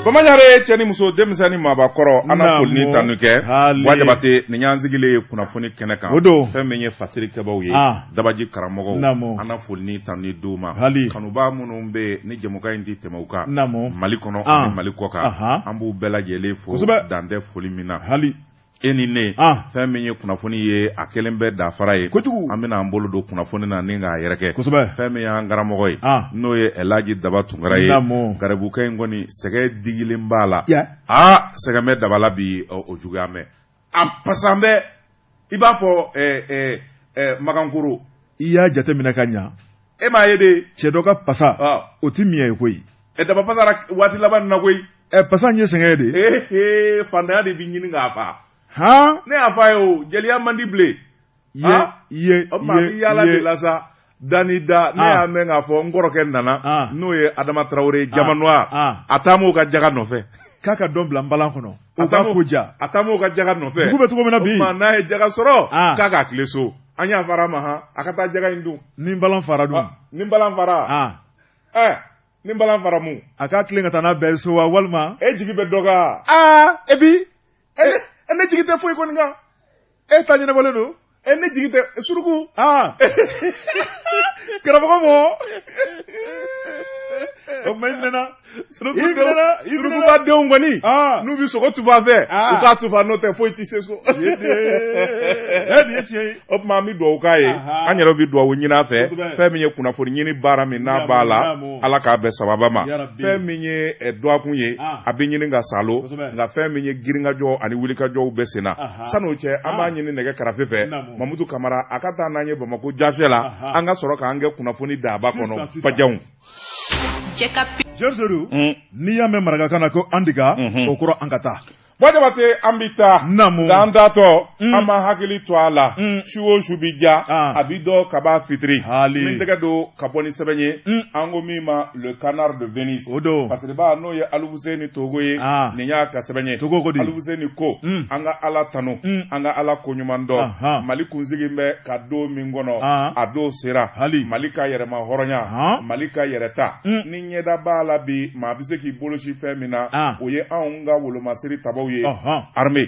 Bamanyare cɛni muso denmisɛnni maabakɔrɔ an na foli ni tanu kɛ wajabate nin y'an sigilen kunnafoni kɛnɛ kan fɛn min ye fasirikɛbaw ye dabaji karamɔgɔw an na foli ni tanu ni d'u ma kanubaa minnu bɛ ni jɛmukan in di tɛmɛ u kan Mali kɔnɔ ani Mali kɔ kan an b'u bɛɛ lajɛlen fo dan tɛ foli min na e ni ne fɛn min ye kunnafoni ye a kelen bɛ dafara ye an bɛna an bolo don kunnafoni na ni k'a yɛrɛ kɛ fɛn min y'an karamɔgɔ ye n'o ye Elhaji Daba Tunkara ye garibukɛ in kɔni sɛgɛ digilen b'a la sɛgɛ bɛ daba la bi o juguya mɛn a pasan bɛ i b'a fɔ Magankoro i y'a jateminɛ ka ɲa e m'a ye de cɛ dɔ ka pasa o ti miɲɛ ye koyi daba pasara waati laban na koyi pasa ye sɛgɛ de fantanya de bɛ ɲini k'a fa ne y'a fɔ a ye o jeliya man di bilen o maa bɛ yaala de la sa dani da ne y'a mɛn k'a fɔ n kɔrɔkɛ nana n'o ye Adama Traoré Jamanoir a taa m'o ka jaga nɔfɛ k'a ka dɔn bila nbalan kɔnɔ o ka ko ja a taa m'o ka jaga nɔfɛ dugu bɛ cogo min na bi o tuma n'a ye jaga sɔrɔ k'a ka tile so an y'a fara a ma a ka taa jaga in dun ni nbalan fara dun ni nbalan fara ni nbalan fara mun a k'a tilen ka taa n'a bɛɛ so wa walima e jigi bɛ dɔ kan e bi ne jigi tɛ foyi kɔni kan e ta ɲɛnabɔlen don ne jigi tɛ suruku karamɔgɔ mɔ o ma nana surukuba denw kɔni n'u bɛ sogo tufa fɛ u k'a tufa n'o tɛ foyi tɛ se so o tuma an bɛ dugawu k'a ye an yɛrɛ bɛ dugawu ɲini a fɛ fɛn min ye kunnafoni ɲini baara min n'a b'a la Ala k'a bɛn sababa ma fɛn min ye duwakun ye a bɛ ɲini ka salo nka fɛn min ye girinkajɔ ani wulikajɔw bɛɛ sen na san'o cɛ an b'a ɲini nɛgɛ karafe fɛ Mamudu Kamara a ka taa n'an ye Bamako jafɛ la an ka sɔrɔ k'an kɛ kunnafoni daba kɔnɔ fajanw. Jersuru n'i y'a mɛn marakakan na ko Andika o kɔrɔ an ka taa wajabate an bɛ taa k'an datɔ an ma hakili to a la su o su bi ja a bi dɔ kaba fitiri min tɛgɛ don ka bɔ ni sɛbɛn ye an ko min ma le canard de Venise fasiriba n'o ye Alifuseni Togo ye nin y'a ka sɛbɛn ye Alifuseni ko an ka Ala tanu an ka Ala ko ɲuman dɔn Mali kunsigi bɛ ka don min kɔnɔ a don sera Mali ka yɛrɛma hɔrɔnya Mali ka yɛrɛta ni ɲɛda b'a la bi maa bɛ se k'i bolosi fɛn min na o ye anw ka wolomasiri tabaw armée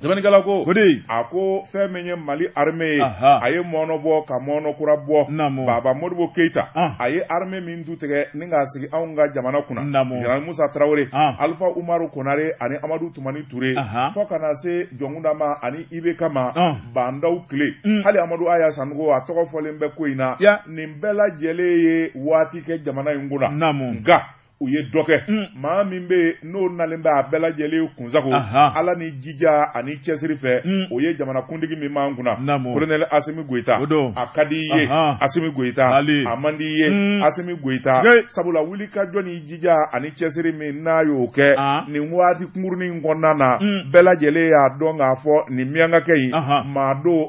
Jabanikala ko a ko fɛn min ye Mali armée ye a ye mɔnɔ bɔ ka mɔnɔ kura bɔ Baba Modibo Keita a ye armée min du tigɛ ni k'a sigi anw ka jamana kunna Général Musa Traoré Alpha Umaru Konare ani Amadu Tumani Touré fo kana se Jɔnkunda ma ani IBK ma bandaw tile hali Amadu Aya Sanogo a tɔgɔ fɔlen bɛ ko in na nin bɛɛ lajɛlen ye waati kɛ jamana in kunna nka u ye dɔ kɛ maa min bɛ n'o nalen bɛ a bɛɛ lajɛlen kunsago Ala ni jija ani cɛsiri fɛ o ye jamanakuntigi min b'an kunna Colonel Asimi Goita a ka di i ye Asimi Goita a man di i ye Asimi Goita sabula wulikajɔ ni jija ani cɛsiri min n'a y'o kɛ nin waati kunkurunin kɔnɔna na bɛɛ lajɛlen y'a dɔn k'a fɔ nin miyankakɛ in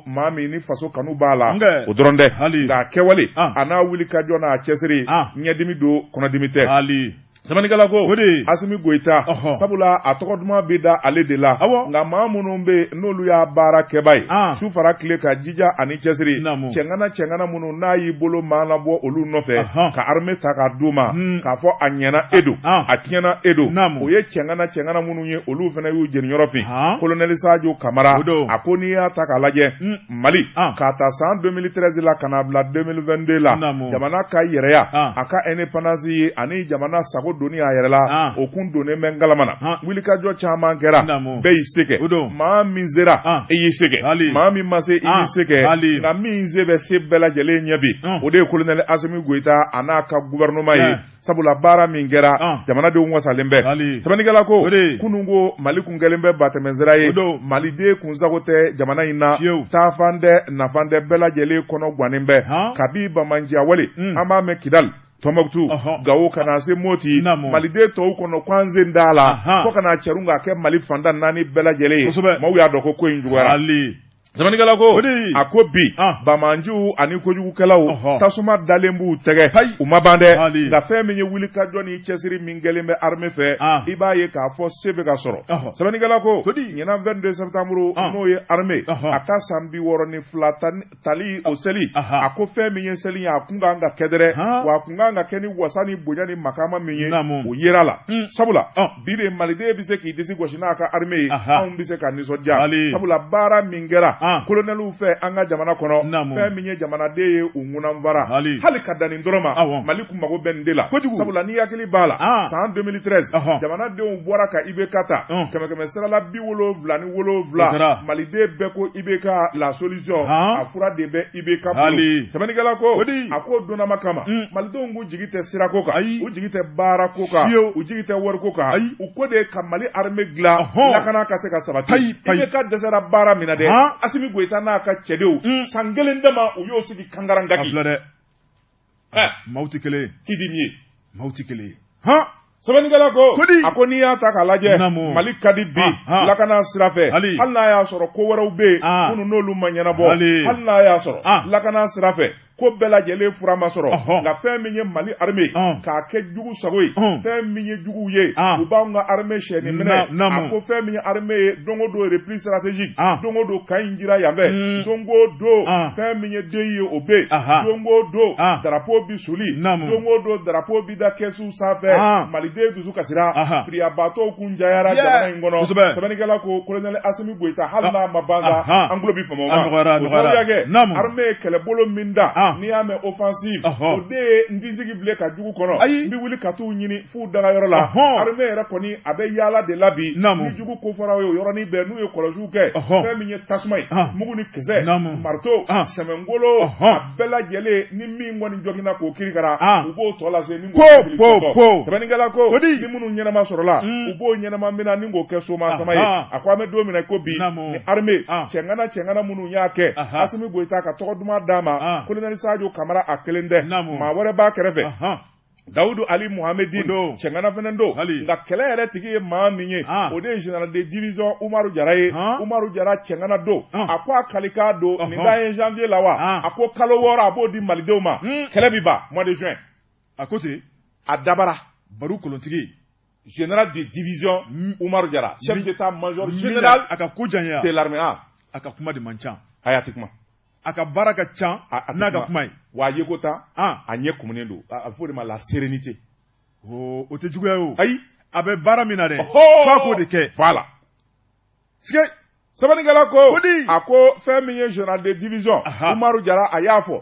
maa min ni faso kanu b'a la o dɔrɔn tɛ nka kɛwale a n'a wulikajɔ n'a cɛsiri ɲɛdimi don kɔnɔdimi tɛ Jabanikala ko Asimi Goita sabula a tɔgɔ duman bɛ da ale de la nka maa minnu bɛ n'olu y'a baara kɛba ye su fara tile ka jija ani cɛsiri cɛŋana minnu n'a y'i bolo maa labɔ olu nɔfɛ ka armée ta k'a d'u ma k'a fɔ a ɲɛna e don a tiɲɛna e don o ye cɛŋana minnu ye olu fana y'u jeniyɔrɔ fin Colonel Sadio Kamara a ko n'i y'a ta k'a lajɛ Mali k'a ta san 2013 la ka n'a bila 2022 la jamana ka yɛrɛya a ka indépendance ye ani jamana sago doni a yɛrɛ la o kun donnen bɛ ngalama na wulikajɔ caman kɛra bɛɛ y'i se kɛ maa min sera i y'i se kɛ maa min ma se i y'i se kɛ nka min se bɛ se bɛɛ lajɛlen ɲɛ bi o de ye Colonel Asimi Goita a n'a ka gouvernement ye sabula baara min kɛra jamanadenw wasalen bɛ Jabanikala ko kunun ko Mali kun kɛlen bɛ batɛmɛsira ye Maliden kunsago tɛ jamana in na taafan tɛ nafan tɛ bɛɛ lajɛlen kɔnɔ gannen bɛ kabi Bamanjia wale an b'a mɛn Kidali Tombouctou Gao kana se Moti Maliden tɔw kɔnɔ kwanzen da la fo kana cɛrun k'a kɛ Mali fanda naani bɛɛ lajɛlen ye maaw y'a dɔn ko in juguyara Zamanikala ko a ko bi bamanju ani kojugukɛlaw tasuma dalen b'u tɛgɛ u ma ban dɛ nka fɛn min ye wuli ka jɔ ni cɛsiri min kɛlen bɛ armée fɛ i b'a ye k'a fɔ se bɛ ka sɔrɔ Zamanikala ko ɲinan 22 septembre n'o ye armée a ka san 62 tali o seli a ko fɛn min ye seli ye a kun kan ka kɛ dɛrɛ wa a kun kan ka kɛ ni wasa ni bonya ni makama min ye o yera la sabula bi de maliden bɛ se k'i disi gosi n'a ka armée ye anw bɛ se ka nisɔndiya sabula baara min kɛra kolonɛliw fɛ an ka jamana kɔnɔ fɛn min ye jamanaden ye u ŋunanfara hali ka dan nin dɔrɔn ma Mali kun mago bɛ nin de la sabula ni hakili b'a la san 2013 jamanadenw bɔra ka IBK ta kɛmɛ sirala 77 maliden bɛɛ ko IBK la solution a fura de bɛ IBK bolo Zamanikala ko a ko donnama kama malidenw k'u jigi tɛ sirako kan u jigi tɛ baarako kan u jigi tɛ wariko kan u ko de ka Mali armée dilan lakana ka se ka sabati IBK dɛsɛra baara min na dɛ Asimi Goïta n'a ka cɛdenw san kelen dama u y'o sigi kangarangaki maaw tɛ kelen ye k'i di min ye maaw tɛ kelen ye Zamanikala ko a ko n'i y'a ta k'a lajɛ Mali ka di bi lakana sira fɛ hali n'a y'a sɔrɔ ko wɛrɛw bɛ yen minnu n'olu ma ɲɛnabɔ hali n'a y'a sɔrɔ lakana sira fɛ ko bɛɛ lajɛlen fura ma sɔrɔ nka fɛn min ye Mali armée k'a kɛ jugu sago ye fɛn min ye juguw ye u b'anw ka armée siyɛni minɛ a ko fɛn min ye armée ye don o don repli stratégique don o don ka in jira yan fɛ don o don fɛn min ye den ye o bɛ don o don drapeau bi suli don o don drapeau bi da kɛsu sanfɛ maliden dusu kasira firiyabaatɔw kun jayara jamana in kɔnɔ Zamanikala ko colonel Asimi Goïta hali n'a ma ban sa an tulo bi fama o ma o sababuya kɛ armée ye kɛlɛbolo min da n'i y'a mɛn offensive o de ye n tinsigi bilen ka jugu kɔnɔ n bɛ wuli ka t'u ɲini f'u dagayɔrɔ la armée yɛrɛ kɔni a bɛ yaala de la bi ni jugu kofɔraw ye o yɔrɔnin bɛɛ n'u ye kɔlɔsiw kɛ fɛn min ye tasuma ye mugu ni kisɛ marteau sɛmɛngolo a bɛɛ lajɛlen ni min kɔni jɔgina k'o kirikara u b'o tɔ lase ni k'o Zamanikala ko ni minnu ɲɛnama sɔrɔla u b'o ɲɛnama mina ni k'o kɛ soma sama ye a ko an bɛ don min na ko bi ni armée cɛŋana minnu y'a kɛ Asimi Goïta ka tɔgɔ duman d'a ma colonel Sadio Kamara a kelen tɛ maa wɛrɛ b'a kɛrɛfɛ Dawudu Ali Muhamedin cɛŋana fɛnɛ don nka kɛlɛ yɛrɛ tigi ye maa min ye o de ye général de division Umaru Jara ye Umaru Jara cɛŋana don a ko a kalikan don nin da ye janvier la wa a ko kalo 6 a b'o di malidenw ma kɛlɛ bi ban mois de juin a ko ten a dabara Baru kolontigi général de division Umaru Jara chef d'état major général a ka ko janya de l'armée a ka kuma de man ca a y'a ti kuma a ka baara ka ca n'a ka kuma ye wa a ye ko tan a ɲɛ kumunen don a bɛ fɔ o de ma la sérénité o tɛ juguya ye o ayi a bɛ baara min na dɛ f'a k'o de kɛ voilà sike Zamanikala ko a ko fɛn min ye général de division Umaru Jara a y'a fɔ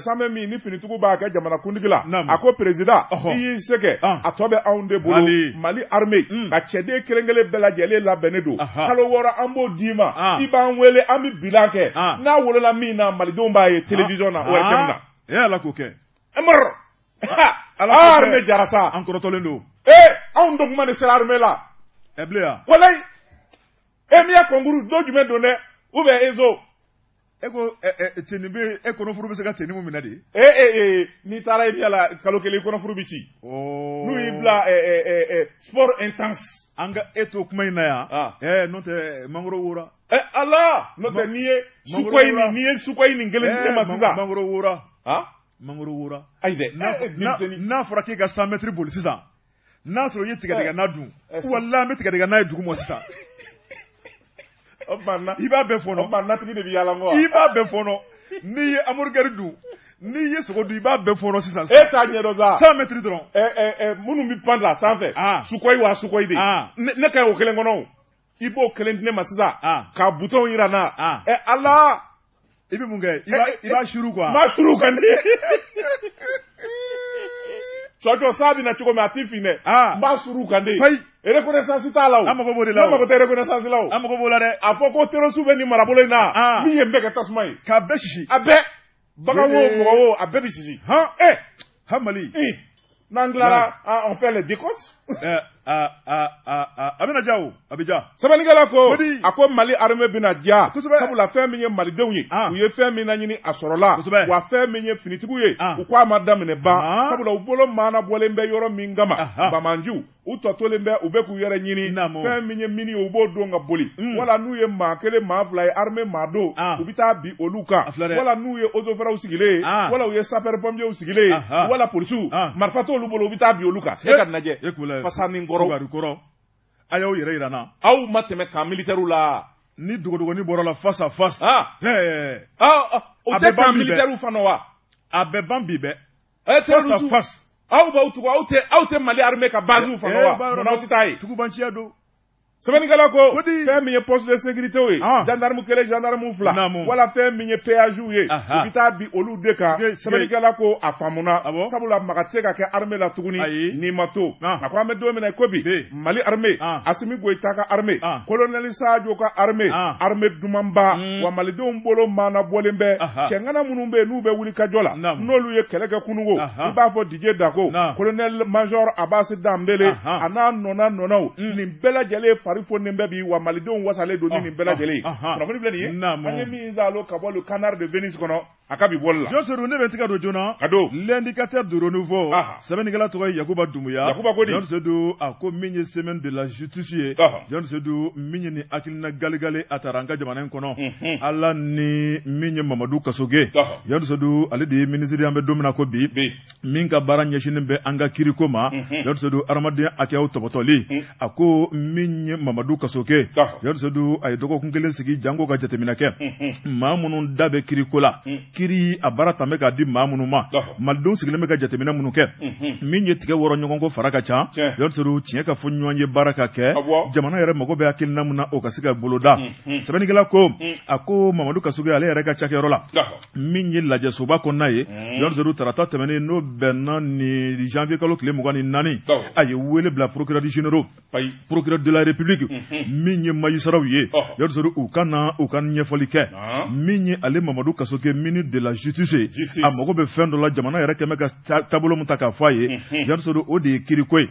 samɛ min ni finitigiw b'a kɛ jamanakuntigi la a ko président i y'i se kɛ a tɔ bɛ anw de bolo Mali armée ka cɛden kelen-kelen bɛɛ lajɛlen labɛnnen don kalo 6 an b'o d'i ma i b'an wele an bɛ bilan kɛ n'a wolola min na malidenw b'a ye télévision na ORTM na Ala k'o kɛ armée jara sa an kɔrɔtɔlen don anw doguma de sera armée la bilen walayi Emiya Konguru do jumɛn don dɛ ou bien Ezo e ko teni bɛ e kɔnɔfuru bɛ se ka teni mun minɛ de n'i taara Emiya la kalo kelen kɔnɔfuru bɛ ci n'u y'i bila sport intense an ka e to kuma in na yan n'o tɛ mangoro wora ala n'o tɛ n'i ye Sukoyi nin kelen di ne ma sisan mangoro wora mangoro wora ayi dɛ n'a fɔra k'e ka 100 mètres boli sisan n'a sɔrɔ i ye tigɛdɛgɛna dun walahi an bɛ tigɛdɛgɛna ye dugu ma sisan i b'a bɛɛ fɔnɔ natigi de bɛ yaala nkɔ i b'a bɛɛ fɔnɔ n'i ye hamburger dun n'i ye sogo dun i b'a bɛɛ fɔnɔ sisan e t'a ɲɛdɔn sa 100 mètres dɔrɔn minnu bɛ pan la sanfɛ Sukoyi wa Sukoyi de ne ka ɲi o kelen kɔnɔ o i b'o kelen di ne ma sisan ka butɔnw jira n na ala i bɛ mun kɛ i b'a suru quoi ma suru kan de cɔcɔ sa bɛ na cogo min a t'i fin dɛ n b'a suru kan de reconnaissance t'a la o an mago b'o de la o ne mago tɛ reconnaissance la o an mago b'o la dɛ a fɔ ko terroriste bɛ nin marabolo in na min ye n bɛɛ kɛ tasuma ye k'a bɛɛ sisi a bɛɛ bagan wo mɔgɔ wo a bɛɛ bɛ sisi han Mali n'an tilara on fait les décomptes Abina jawo abija sɛbɛnnikɛla ko a ko Mali armée bɛna ja sabula fɛn min ye malidenw ye u ye fɛn min ɲini a sɔrɔla wa fɛn min ye finitigiw ye u ko a ma daminɛ ban sabula u bolo maana bɔlen bɛ yɔrɔ min kama bamanjiw u tɔtolen bɛ u bɛ k'u yɛrɛ ɲini fɛn min ye mini u b'o don ka boli wala n'u ye maa kelen maa fila ye armée maa do u bɛ taa bi olu kan wala n'u ye ozofɛrɛw sigilen wala u ye sapeur pompiers sigilen wala polisiw marifa t'olu bolo u bɛ taa bi olu kan e ka lajɛ fasa ni kɔrɔ a y'aw yɛrɛ yira n na aw ma tɛmɛ kan militaires la ni dogodogoni bɔra la face à face o tɛ kan militaires fana wa a bɛ ban bi bɛɛ face à face aw b'aw tugu aw tɛ Mali armée ka base fana wa n'aw tɛ taa ye tugubanciya don sɛbɛnnikɛla ko fɛn min ye poste de sécurité ye gendarme kelen gendarme fila wala fɛn min ye péage ye u bɛ taa bi olu de kan sɛbɛnnikɛla ko a faamuna sabula maga tɛ se ka kɛ armée la tuguni n'i ma to a ko an bɛ don min na ko bi Mali armée Assimi Goïta ka armée colonel Sadio ka armée armée dumanba wa malidenw bolo maana bɔlen bɛ cɛŋana minnu bɛ yen n'u bɛ wuli kajɔ la n'olu ye kɛlɛ kɛ kununko i b'a fɔ Didier Dako colonel major Abbas Dambele a n'a nɔnaw nin bɛɛ lajɛlen fari fonnen bɛ bi wa malidenw wasalen don ni nin bɛɛ lajɛlen kunnafoni filɛ nin ye an ye min zalo ka bɔ le canard de Venise kɔnɔ a ka bi bɔli la Joseph ne bɛ tigɛ don joona l'indicateur de renouveau sɛbɛnnikɛla tɔgɔ ye Yakuba Dumbuya Seydou a ko min ye semaine de la justice ye Seydou min ye nin hakilina galigale a taara an ka jamana in kɔnɔ Ala ni min ye Mamadu Kasoge Seydou ale de ye ministre an bɛ don min na ko bi min ka baara ɲɛsinnen bɛ an ka kiriko ma Seydou adamadenya hakɛyaw tɔbɔtɔli a ko min ye Mamadu Kasoge Seydou a ye dɔgɔkun kelen sigi jango ka jateminɛ kɛ maa minnu da bɛ kiriko la kiri a baara tun bɛ k'a di maa minnu ma malidenw sigilen bɛ ka jateminɛ minnu kɛ min ye tigɛ wɔrɔ ɲɔgɔn ko fara ka ca Seydou tiɲɛ ka fɔ ɲɔgɔn ye baara ka kɛ jamana yɛrɛ mago bɛ hakilina min na o ka se ka boloda sɛbɛnnikɛla ko a ko Mamadu Kasoge ale yɛrɛ ka cakɛyɔrɔ la min ye lajɛsoba kɔnɔna ye Seydou tarata tɛmɛnen n'o bɛnna ni janvier kalo tile 24 a ye wele bila procureur généraux procureur de la république min ye magistrat ye Seydou u ka ɲɛfɔli kɛ min ye ale Mamadu Kasoge ministre de la justice a mago bɛ fɛn dɔ la jamana yɛrɛ kɛmɛ ka taabolo min ta k'a fɔ a ye Seydou o de ye kiriko ye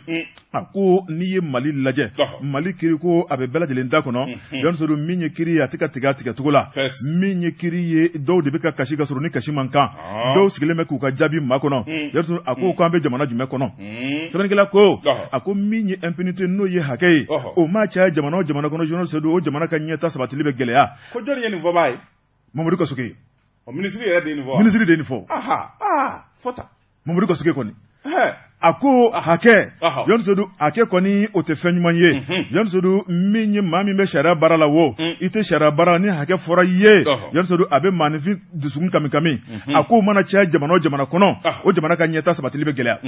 a ko n'i ye Mali lajɛ Mali kiriko a bɛ bɛɛ lajɛlen da kɔnɔ Seydou min ye kiri ye a tɛ ka tigɛ a tigɛcogo la min ye kiri ye dɔw de bɛ ka kasi ka sɔrɔ ni kasi man kan dɔw sigilen bɛ k'u ka jaabi ma kɔnɔ Seydou a ko k'an bɛ jamana jumɛn kɔnɔ sɛbɛnnikɛla ko a ko min ye impunité n'o ye hakɛ ye o ma caya jamana o jamana kɔnɔ Seydou o jamana ka ɲɛta sabatili bɛ gɛlɛya ko jɔnni ye nin fɔ baa ye Mamadu Kasoge ministre yɛrɛ de nin fɔ ministre de nin fɔ fɔta Mamadu Kasoge kɔni a ko hakɛ Seydou hakɛ kɔni o tɛ fɛn ɲuman ye Seydou min ye maa min bɛ sariya baara la wo i tɛ sariya baara ni hakɛ fɔra i ye Seydou a bɛ maanifin dusukun kami a ko mana caya jamana o jamana kɔnɔ o jamana ka ɲɛta sabatili bɛ gɛlɛya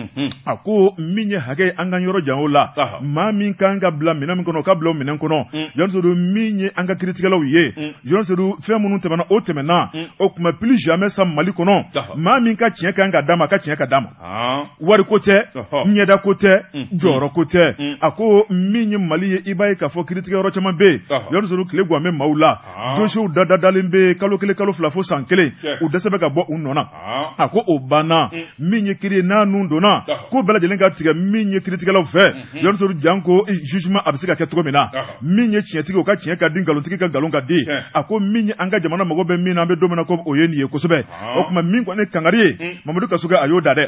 a ko min ye hakɛ an ka yɔrɔ jan o la maa min kan ka bila minɛn min kɔnɔ o ka bila o minɛn kɔnɔ Seydou min ye an ka kiiritigɛlaw ye Seydou fɛn minnu tɛmɛna o tɛmɛna o tuma plus jamais sa Mali kɔnɔ maa min ka tiɲɛ kan ka d'a ma a ka tiɲɛ ka d'a ma wari ko tɛ ɲɛda ko tɛ jɔyɔrɔ ko tɛ a ko min ye Mali ye i b'a ye k'a fɔ kiiritigɛyɔrɔ caman bɛ yen Seydou tile gan bɛ maaw la dossiers dadalen bɛ kalo kelen kalo fila fo san kelen u dɛsɛ bɛ ka bɔ u nɔ na a ko o banna min ye kiiri ye n'a nun donna ko bɛɛ lajɛlen ka tigɛ min ye kiiritigɛlaw fɛ Seydou jan ko jugement a bɛ se ka kɛ cogo min na min ye tiɲɛtigi o ka tiɲɛ ka di nkalonitigi ka nkalon ka di a ko min ye an ka jamana mago bɛ min na an bɛ don min na ko o ye nin ye kosɛbɛ o tuma min kɔni kangari ye Mamadu Kasoge a y'o da dɛ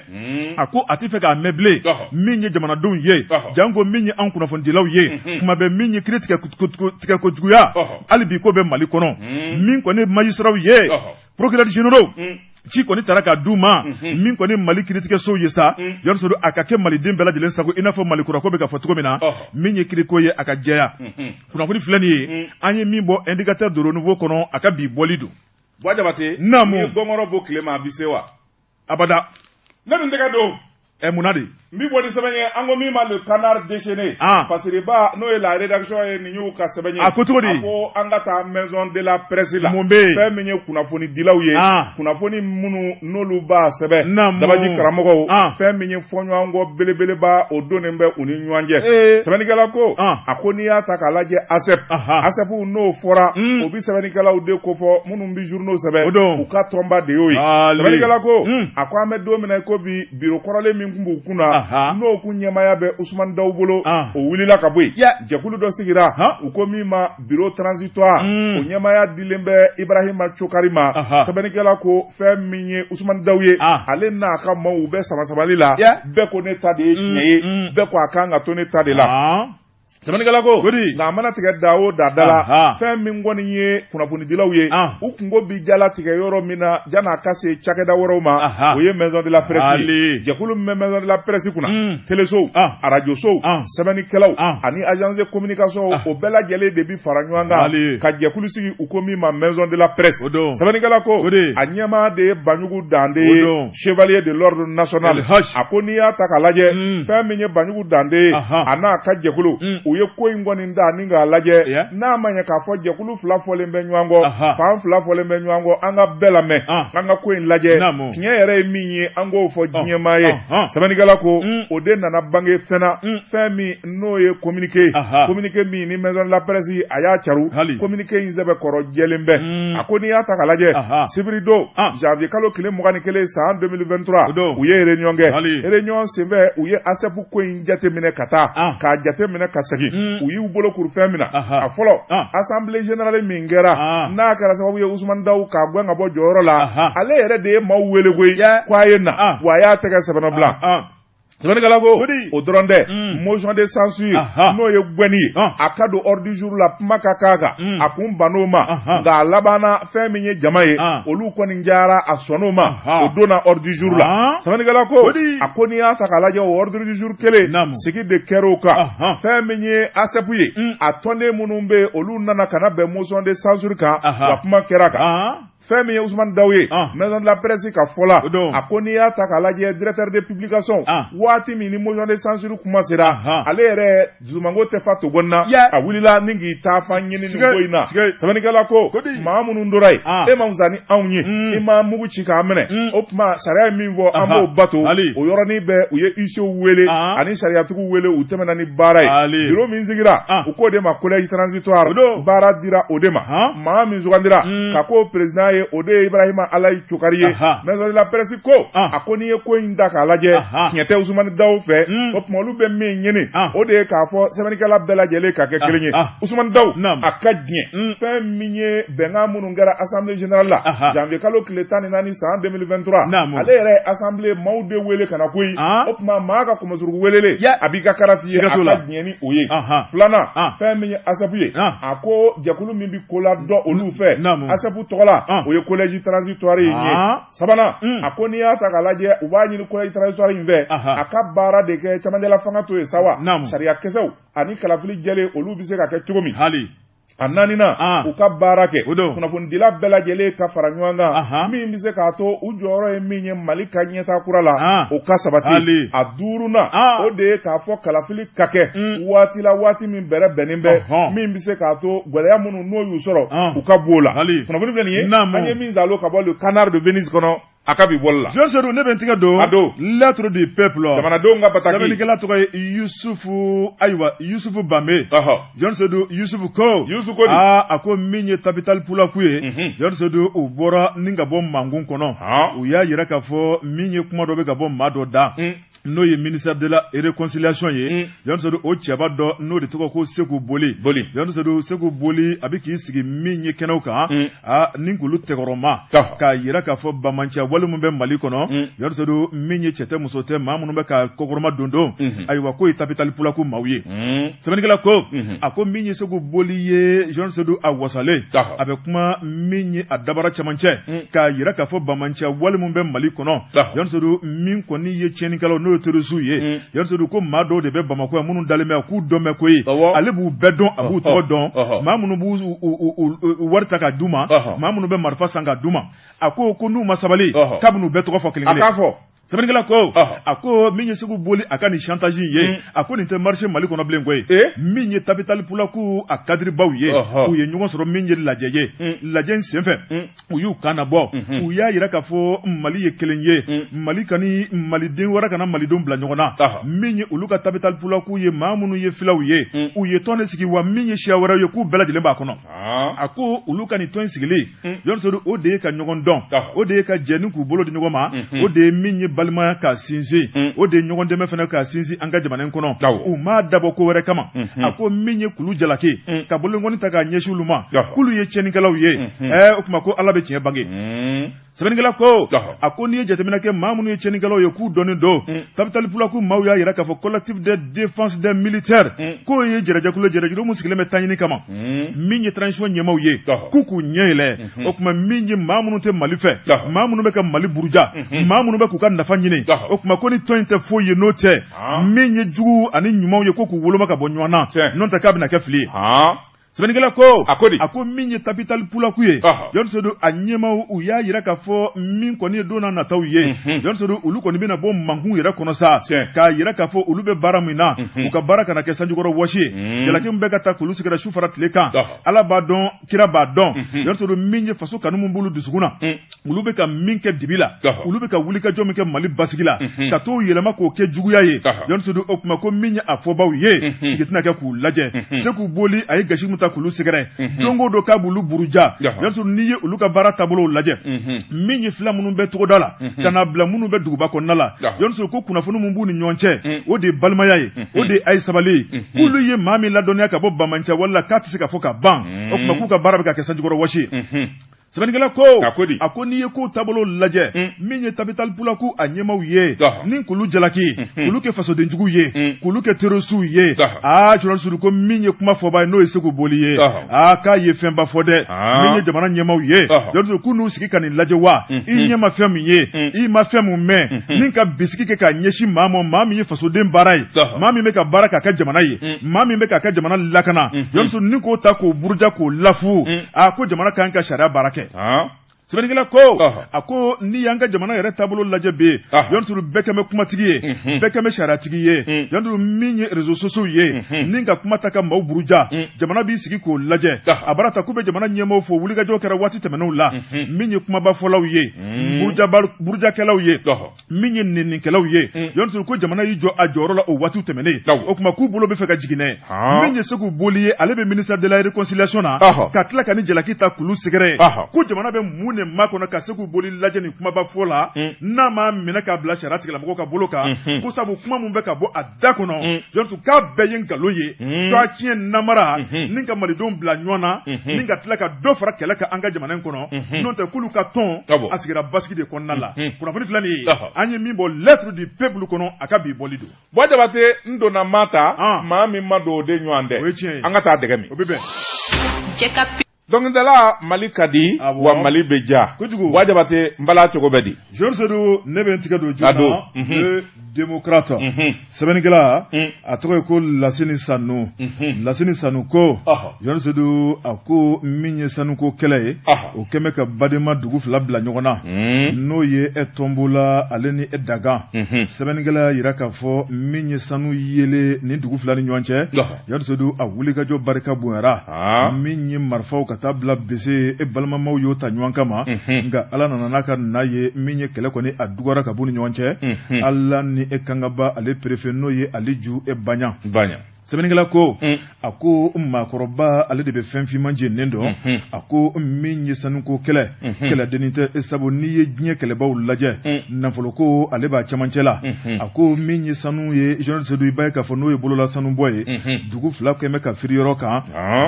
a ko a tɛ fɛ k'a mɛn bilen min ye jamanadenw ye jango min ye an kunnafonidilaw ye kuma bɛ min ye kiiri tigɛ kojuguya hali bi ko bɛ Mali kɔnɔ min kɔni magistraw ye procureur généraux ci kɔni taara ka d'u ma min kɔni Mali kiiritigɛsow ye sa Seydou a ka kɛ maliden bɛɛ lajɛlen sago i n'a fɔ Mali kura ko bɛ ka fɔ cogo min na min ye kiiriko ye a ka jɛya kunnafoni filɛ nin ye an ye min bɔ indicateur de renouveau kɔnɔ a ka bi bɔli don Bois Jabate naamu ni gɔngɔrɔ bɔ tile ma a bi se wa abada ne dun tɛgɛ don mun de n bɛ bɔ ni sɛbɛn ye an ko min ma le canard déchaîné Fasiriba n'o ye la rédaction ye nin y'u ka sɛbɛn ye a ko cogo di a ko an ka taa maison de la presse la mun bɛ yen fɛn min ye kunnafonidilaw ye kunnafoni minnu n'olu b'a sɛbɛn dabaji karamɔgɔw fɛn min ye fɔɲɔgɔnkɔ belebeleba o donnen bɛ u ni ɲɔgɔn cɛ sɛbɛnnikɛla ko a ko n'i y'a ta k'a lajɛ ASEP n'o fɔra o bɛ sɛbɛnnikɛlaw de ko fɔ minnu bɛ journaux sɛbɛn u ka tɔnba de y'o ye sɛbɛnnikɛla ko a ko an bɛ don min na ko bi bureau kɔrɔlen min min kun b'u kunna n'o kun ɲɛmaya bɛ Usmane Daw bolo o wulila ka bɔ yen jɛkulu dɔ sigira u ko min ma bureau transitoire o ɲɛmaya dilen bɛ Ibrahima Cokari ma sɛbɛnnikɛla ko fɛn min ye Usmane Daw ye ale n'a ka maaw bɛɛ sama-samali la bɛɛ ko ne ta de ye tiɲɛ ye bɛɛ ko a kan ka to ne ta de la sɛbɛnnikɛla ko nka a mana tigɛ da o da la fɛn min kɔni ye kunnafonidilaw ye u kungo bi jala tigɛ yɔrɔ min na jan'a ka se cakɛda wɛrɛw ma o ye maison de la presse ye jɛkulu min bɛ maison de la presse kunna télésow arajosow sɛbɛnnikɛlaw ani agence de communication o bɛɛ lajɛlen de bi fara ɲɔgɔn kan ka jɛkulu sigi u ko min ma maison de la presse sɛbɛnnikɛla ko a ɲɛmaa de ye Banjugu Dande ye chevalier de l'ordre national a ko n'i y'a ta k'a lajɛ fɛn min ye Banjugu Dande ye a n'a ka jɛkulu u ye ko in kɔni da ni k'a lajɛ n'a ma ɲɛ k'a fɔ jɛkulu fila fɔlen bɛ ɲɔgɔn kɔ fan fila fɔlen bɛ ɲɔgɔn kɔ an ka bɛɛ lamɛn an ka ko in lajɛ tiɲɛ yɛrɛ ye min ye an k'o fɔ diɲɛmaa ye sɛbɛnnikɛla ko o de nana bange fɛn min n'o ye communiqué min ni maison de la presse a y'a caru communiqué in sɛbɛn kɔrɔ jɛlen bɛ a ko n'i y'a ta k'a lajɛ sibiri don janvier kalo tile 21 san 2023 u ye réunion kɛ réunion senfɛ u ye ASEP ko in jateminɛ ka taa k'a jateminɛ ka segin u y'u bolo kuru fɛn min na a fɔlɔ assemblée générale min kɛra n'a kɛra sababu ye Usmane Daw k'a gɛn ka bɔ jɔyɔrɔ la ale yɛrɛ de ye maaw wele koyi ko a ye na wa a y'a tɛgɛ sɛbɛnna bila sɛbɛnnikɛla ko o dɔrɔn tɛ motion de censure n'o ye gɛnni ye a ka don ordre du jour la kuma ka k'a kan a kun bann'o ma nka a labanna fɛn min ye jama ye olu kɔni diyara a sɔnn'o ma o donna ordre du jour la sɛbɛnnikɛla ko a ko n'i y'a ta k'a lajɛ o ordre du jour kelen sigi de kɛr'o kan fɛn min ye ASEP ye a tɔnden minnu bɛ yen olu nana ka na bɛn motion de censure kan wa kuma kɛra kan fɛn min ye Usmane Daw ye maison de la presse ka fɔ la a ko n'i y'a ta k'a lajɛ directeur de publication waati min ni motion de censure kuma sera ale yɛrɛ dusumango tɛ fa togoni na a wulila ni k'i ta fan ɲini nin ko in na sɛbɛnnikɛla ko maa minnu tora yen e ma fusa ni anw ye i ma mugu ci k'an minɛ o tuma sariya ye min fɔ an b'o bato o yɔrɔnin bɛɛ u ye ICO wele ani sariyatigiw wele u tɛmɛna ni baara ye bureau min sigira u k'o de ma collège transitoire baara dira o de ma maa min sugandira ka ko président ye o de ye Ibrahima Alayi Cokari ye maison de la presse ko a ko n'i ye ko in da k'a lajɛ tiɲɛ tɛ Usmane Daw fɛ o tuma olu bɛ min ɲini o de ye k'a fɔ sɛbɛnnikɛla bɛɛ lajɛlen ka kɛ kelen ye Usmane Daw a ka diɲɛ fɛn min ye bɛnkan minnu kɛra assemblée générale la janvier kalo tile 14 san 2023 ale yɛrɛ assemblée maaw de wele ka na koyi o tuma maa ka kɔmɔsuruku welele a b'i ka kara f'i ye a ka diɲɛ ni o ye filanan fɛn min ye ASEP ye a ko jɛkulu min bi ko la dɔ olu fɛ ASEP tɔgɔ la o ye collège transitoire in ye sabanan a ko n'i y'a ta k'a lajɛ u b'a ɲini collège transitoire in fɛ a ka baara de kɛ cɛmancɛla fanga to ye sa wa sariya kisɛw ani kalafili jɛlen olu bɛ se ka kɛ cogo min a naaninan u ka baara kɛ kunnafonidila bɛɛ lajɛlen ka fara ɲɔgɔn kan min bɛ se k'a to u jɔyɔrɔ ye min ye Mali ka ɲɛtaa kura la o ka sabati a duurunan o de ye k'a fɔ kalafili ka kɛ waati la waati min bɛrɛ bɛnnen bɛ min bɛ se k'a to gɛlɛya minnu n'o y'u sɔrɔ u ka b'o la kunnafoni filɛ nin ye an ye min zalo ka bɔ le canard de Venise kɔnɔ a ka bi bɔli la. Jɔn ne bɛ n tigɛ don lettre du peuple jamanadenw ka bataki sɛbɛnnikɛla tɔgɔ ye Yusufu Bambe Jɔn Sedu Yusufu ko a ko min ye Tapital Pulaku ye Jɔn Sedu u bɔra ni ka bɔ mangun kɔnɔ u y'a yɛrɛ k'a fɔ min ye kuma dɔ bɛ ka bɔ maa dɔ da n'o ye ministère de la réconciliation ye Jɔn Sedu o cɛba dɔ n'o de tɔgɔ ko Seku Boli Jɔn Sedu Seku Boli a bɛ k'i sigi min ye kɛnɛw kan ni k'olu tɛgɛrɛma k'a yɛrɛ k'a fɔ Bamantia wale mun bɛ Mali kɔnɔ Jɔn Sedu min ye cɛ tɛ muso tɛ maa minnu bɛ ka kɔkɔrɔma don ayiwa k'o ye Tapital Pulaku maaw ye sɛbɛnnikɛla ko a ko min ye Seku Boli ye Jɔn Sedu a wasalen a bɛ kuma min ye a dabara cɛmancɛ k'a yɛrɛ k'a fɔ Bamantia wale mun bɛ Mali kɔnɔ Jɔn Sedu min kɔni ye tiɲɛnikɛlaw n'o ye terroriste ye Jɔn Sedu ko maa dɔw de bɛ Bamako yan minnu dalen bɛ k'u dɔn bɛ ko ye ale b'u bɛɛ dɔn a b'u tɔgɔ dɔn maa minnu b'u wari ta ka d'u ma maa minnu bɛ marifa san ka d'u ma a ko n'u ma sabali k'a b'u bɛɛ tɔgɔ fɔ kelen kelen sɛbɛnnikɛla ko a ko min ye Seku Boli a ka nin chantage ye a ko nin tɛ marché Mali kɔnɔ bilen koyi min ye Tapital Pulaku a cadrebaw ye u ye ɲɔgɔn sɔrɔ min ye lajɛ ye lajɛ in senfɛ u y'u kan nabɔ u y'a yira k'a fɔ Mali ye kelen ye Mali kani maliden wɛrɛ kana malidenw bila ɲɔgɔn na min ye olu ka Tapital Pulaku ye maa minnu ye filaw ye u ye tɔn de sigi wa min ye siya wɛrɛw ye k'u bɛɛ lajɛlen b'a kɔnɔ a ko olu ka nin tɔn in sigilen Jɔn Sedu o de ye ka ɲɔgɔn dɔn o de ye ka jɛ ni k'u bolo di ɲɔgɔn ma o de ye min ye balimaya ka sinsin o de ɲɔgɔn dɛmɛ fana ka sinsin an ka jamana in kɔnɔ u m'a dabɔ ko wɛrɛ kama a ko min ye kulu jalaki ka bolonkɔni ta k'a ɲɛsin olu ma k'olu ye tiɲɛnikɛlaw ye o tuma ko ala bɛ tiɲɛ bange sɛbɛnnikɛla ko a ko n'i ye jateminɛ kɛ maa minnu ye tiɲɛnikɛlaw ye k'u dɔnnen don Tabital Pulaku maaw y'a yira k'a fɔ collectif de défense des militaires k'o ye jɛrɛjɛkulu mun sigilen bɛ taɲini kama min ye transition ɲɛmaw ye k'u k'u ɲɛ yɛlɛ o tuma min ye maa minnu tɛ Mali fɛ maa minnu bɛ ka Mali buruja maa minnu bɛ k'u ka nafa ɲini o tuma ko ni tɔn in tɛ foyi ye n'o tɛ min ye jugu ani ɲumanw ye ko k'u woloma ka bɔ ɲɔgɔn na n'o tɛ k'a bɛna kɛ fili ye sɛbɛnnikɛla ko a ko min ye Tabital Pulaku ye Yɔrisodo a ɲɛmaw u y'a yira k'a fɔ min kɔni ye don n'a nataw ye Yɔrisodo olu kɔni bɛna bɔ mankun yɛrɛ kɔnɔ sa k'a yira k'a fɔ olu bɛ baara min na u ka baara kana kɛ sanjikɔrɔ wɔsi ye jalaki min bɛ ka taa k'olu sigira su fara tile kan ala b'a dɔn kira b'a dɔn Yɔrisodo min ye faso kanu min b'olu dusukun na olu bɛ ka min kɛ dibi la olu bɛ ka wulikajɔ min kɛ Mali basigi la ka t'o yɛlɛma k'o kɛ juguya ye Yɔrisodo o tuma ko min ye a fɔbaw ye sigi tɛna kɛ k'u lajɛ se k'u boli a ye gasi min ta k'olu sɛgɛrɛ dongo do k'a b'olu buruja Yɔrisodo n'i ye olu ka baara taabolow lajɛ min ye fila minnu bɛ togoda la ka na bila minnu bɛ duguba kɔnɔna la Yɔrisodo ko kunnafoni min b'u ni ɲɔgɔn cɛ o de ye balimaya ye o de ye a ye sabali ye k'olu ye maa min ladɔnniya ka bɔ bamancɛ wali la k'a tɛ se ka fɔ ka ban o tuma k'u ka baara bɛ ka kɛ sanjikɔrɔ wɔsi ye sɛbɛnnikɛla ko a ko n'i ye ko taabolo lajɛ min ye Tabital Pulaku a ɲɛmaw ye ni k'olu jalaki k'olu kɛ fasodenjugu ye k'olu kɛ terrorisiw ye Yɔrisodo ko min ye kuma fɔba ye n'o ye Segu Boli ye k'a ye fɛnba fɔ dɛ min ye jamana ɲɛmaw ye Yɔrisodo k'u n'u sigi ka nin lajɛ wa i ɲɛ ma fɛn min ye i ma fɛn min mɛn ni ka bisigi kɛ k'a ɲɛsin maa ma maa min ye fasoden baara ye maa min bɛ ka baara k'a kɛ jamana ye maa min bɛ k'a kɛ jamana lakana Yɔrisodo ni k'o ta k'o buruja k'o lafu ko jamana kan ka sariya baara kɛ sɛbɛnnikɛla ko a ko n'i y'an ka jamana yɛrɛ taabolo lajɛ bi Yɔrisodo bɛɛ kɛmɛ kumatigi ye bɛɛ kɛmɛ sariyatigi ye Yɔrisodo min ye réseaux sociaux ye ni ka kuma ta ka maaw buruja jamana b'i sigi k'o lajɛ a bara ta k'u bɛ jamana ɲɛmaaw fo wulikajɔ kɛra waati tɛmɛnenw la min ye kumaba fɔlaw ye burujakɛlaw ye min ye nɛnnikɛlaw ye Yɔrisodo ko jamana y'i jɔ a jɔyɔrɔ la o waatiw tɛmɛnen o tuma k'u bolo bɛ fɛ ka jigin n'a ye min ye Segu Boli ye ale bɛ ministère de la réconciliation na ka tila ka ni jalaki ta k'olu sɛgɛrɛ ko jamana bɛ mun ne ma kɔnɔ ka Segu Boli lajɛ nin kumaba fɔ la n'a ma minɛ k'a bila sariya tigilamɔgɔw ka bolo kan ko sabu kuma min bɛ ka bɔ a da kɔnɔ Yɔrisodo k'a bɛɛ ye nkalon ye k'a tiɲɛ namara ni ka malidenw bila ɲɔgɔn na ni ka tila ka dɔ fara kɛlɛ kan an ka jamana in kɔnɔ n'o tɛ k'olu ka tɔn a sigira basigi de kɔnɔna la kunnafoni filɛ nin ye an ye min bɔ lettre du peuple kɔnɔ a ka bi bɔli don Jabate n donna maa ta maa min ma don o de ɲɔgɔn dɛ o ye tiɲɛ ye an ka taa dɛgɛ min o bɛ bɛn dɔnkilidala Mali ka di wa Mali bɛ ja kojugu Jabate n bala cogo bɛ di Yɔrisodo ne bɛ n tigɛ don joona le démocrate sɛbɛnnikɛla a tɔgɔ ye ko Lasini Sanu ko Yɔrisodo a ko min ye sanuko kɛlɛ ye o kɛmɛ ka badenma dugu fila bila ɲɔgɔn na n'o ye Tombola ale ni Dagan sɛbɛnnikɛla yira k'a fɔ min ye sanu yele ni dugu fila ni ɲɔgɔn cɛ Yɔrisodo a wulikajɔ barika bonyara min ye marifaw ka taa bila bese balimamaw y'o ta ɲɔgɔn kama nka ala nana n'a ka na ye min ye kɛlɛ kɔni a dugara ka b'u ni ɲɔgɔn cɛ ala ni kangaba ale préfet n'o ye Aliju Baɲa sɛbɛnnikɛla ko a ko maakɔrɔba ale de bɛ fɛn finman jeninen dɔn a ko min ye sanuko kɛlɛdennin tɛ sabu n'i ye diɲɛ kɛlɛbaw lajɛ nafolo ko ale b'a camancɛ la a ko min ye sanu ye Yɔrisodo i b'a ye k'a fɔ n'o ye bolola sanubɔ ye dugu fila kɛmɛ ka firi yɔrɔ kan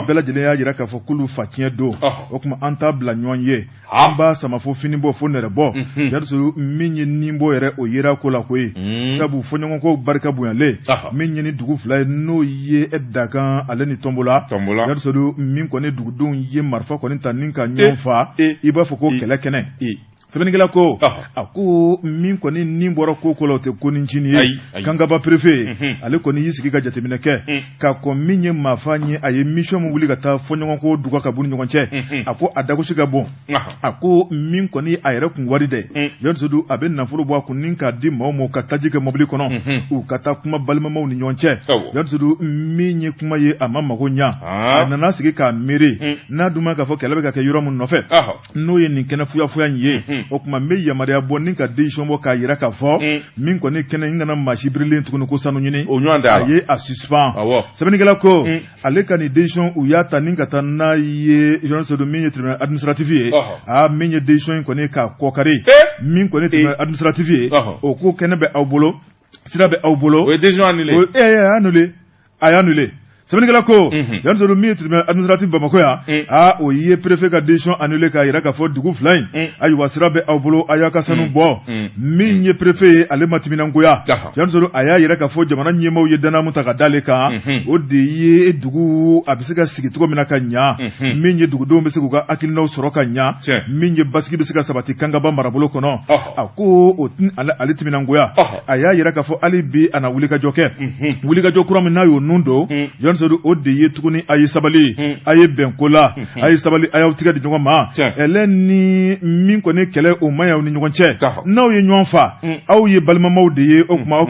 bɛɛ lajɛlen y'a yira k'a fɔ k'olu fa tiɲɛ don o tuma an t'a bila ɲɔgɔn ye an b'a sama fo finibɔ fo nɛrɛbɔ Yɔrisodo min ye ninbɔ yɛrɛ o yera ko la koyi sabu fɔɲɔgɔnkɔ barika bonyalen min ye ni dugu fila ye n'o ye Dagan ale ni Tombola Yɔrisodo min kɔni dugudenw ye marifa kɔni ta ni ka ɲɔgɔn fa i b'a fɔ ko kɛlɛ kɛnɛ sɛbɛnnikɛla ko a ko min kɔni nin bɔra ko la o tɛ ko ni ncini ye kangaba préfet ale kɔni y'i sigi ka jateminɛ kɛ k'a kɔ min ye maafa ɲɛ a ye mission min wuli ka taa fɔɲɔgɔnkɔ duga ka b'u ni ɲɔgɔn cɛ a ko a dagosi ka bon a ko min kɔni a yɛrɛ kun wari dɛ Yɔrisodo a bɛ nafolo bɔ a kun ni k'a di maaw ma ka taji kɛ mobili kɔnɔ u ka taa kuma balimamaw ni ɲɔgɔn cɛ Yɔrisodo min ye kuma ye a ma mago ɲa a nana sigi k'a miiri n'a dun ma k'a fɔ kɛlɛ bɛ ka kɛ yɔrɔ min nɔfɛ n'o ye nin kɛnɛ fuyafuya in ye o kuma me yamariya bɔ ni ka décision bɔ k'a yira k'a fɔ min kɔni kɛnɛ in kana maa si birilen tuguni ko sanu ɲini a ye a suspend sɛbɛnnikɛla ko ale ka nin décision u y'a ta ni ka taa n'a ye journaliste do min ye tribunal administratif ye min ye décision in kɔni k'a kɔkari min kɔni tribunal administratif ye o ko kɛnɛ bɛ aw bolo sira bɛ aw bolo o ye décision annulé a y'a annulé sɛbɛnnikɛla ko journaliste do min ye tribunal administratif Bamako yan o ye préfet ka décision annulé k'a yira k'a fɔ dugu fila in ayiwa sira bɛ aw bolo a y'a ka sanu bɔ min ye préfet ye ale ma timinangoya journaliste do a y'a yira k'a fɔ jamana ɲɛmaaw ye danaya mun ta ka d'ale kan o de ye dugu a bɛ se ka sigi cogo min na ka ɲa min ye dugudenw bɛ se k'u ka hakilinaw sɔrɔ ka ɲa min ye basigi bɛ se ka sabati kangaba marabolo kɔnɔ a ko o ale timinangoya a y'a yira k'a fɔ hali bi a na wulikajɔ kɛ wulikajɔ kura min n'a y'o nun don o de ye tuguni a ye sabali a ye bɛnko la a ye sabali a y'aw tigɛ di ɲɔgɔn ma ɛlɛ ni min kɔni kɛlɛ o man y'aw ni ɲɔgɔn cɛ n'aw ye ɲɔgɔn fa aw ye balimamaw de ye o kuma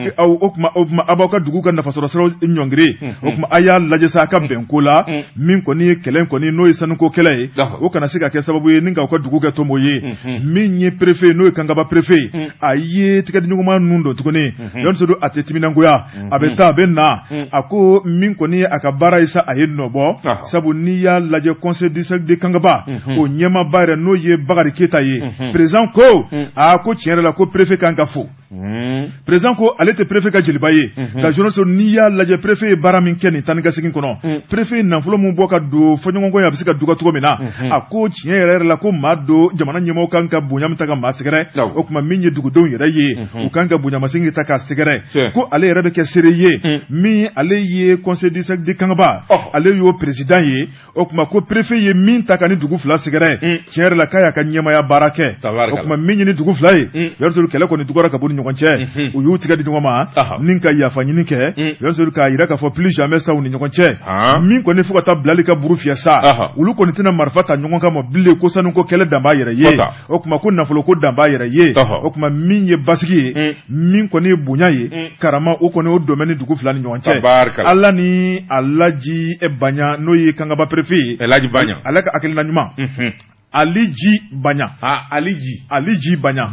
a b'aw ka dugu ka nafasɔrɔ siraw ɲɔngiri o kuma a y'a lajɛ sa a ka bɛnko la min kɔni ye kɛlɛ kɔni n'o ye sanuko kɛlɛ ye o kana se ka kɛ sababu ye ni k'aw ka dugu kɛ tomo ye min ye préfet n'o ye kangaba préfet a ye tigɛ di ɲɔgɔn ma nun don tuguni yɔrɔ do a tɛ timinangoya a bɛ taa a bɛ na a ko min kɔni ye a ka baara ye sa a ye nɔbɔ sabu n'i y'a lajɛ conseil district de kangaba o ɲɛmaaba yɛrɛ n'o ye Bakari Keyita ye président ko ko tiɲɛ yɛrɛ la ko préfet kan ka fo président ko ale tɛ préfet ka jeliba ye ka journaliste n'i y'a lajɛ préfet ye baara min kɛ nin taa ni ka segin kɔnɔ préfet ye nafolo mun bɔ ka don fɔɲɔgɔnkɔ ye a bɛ se ka duga cogo min na a ko tiɲɛ yɛrɛ la ko maa don jamana ɲɛmaaw kan ka bonya min ta ka maa sɛgɛrɛ o kuma min ye dugudenw yɛrɛ ye u kan ka bonyamasegin ta k'a sɛgɛrɛ ko ale yɛrɛ bɛ kɛ seere ye min ale ye conseil district de kangaba ale y'o président ye o kuma ko préfet ye min ta ka ni dugu fila sɛgɛrɛ tiɲɛ yɛrɛ la k'a y'a ka ɲɛmaaya baara kɛ o kuma min ye ni dugu fila ye yɔrɔ kɛlɛ kɔni dugura ka bɔ ni ɲɔgɔn cɛ u y'u tigɛ di ɲɔgɔn ma ni ka yafa ɲini kɛ yɔrɔ k'a yira k'a fɔ plus jamais sa u ni ɲɔgɔn cɛ min kɔni fo ka taa bilali ka buru fiyɛ sa olu kɔni tɛna marifa ta ɲɔgɔn kama bilen ko sanuko kɛlɛ dan b'a yɛrɛ ye o kuma ko nafolo ko dan b'a yɛrɛ ye o kuma min ye basigi ye min kɔni ye bonya ye karama o kɔni o domaine dugu fila ni ɲɔgɔn cɛ ala ni Alaji Banya n'o ye kangaba préfet ye Alaji Banya ale ka hakilina ɲuman Aliji Banya Aliji Banya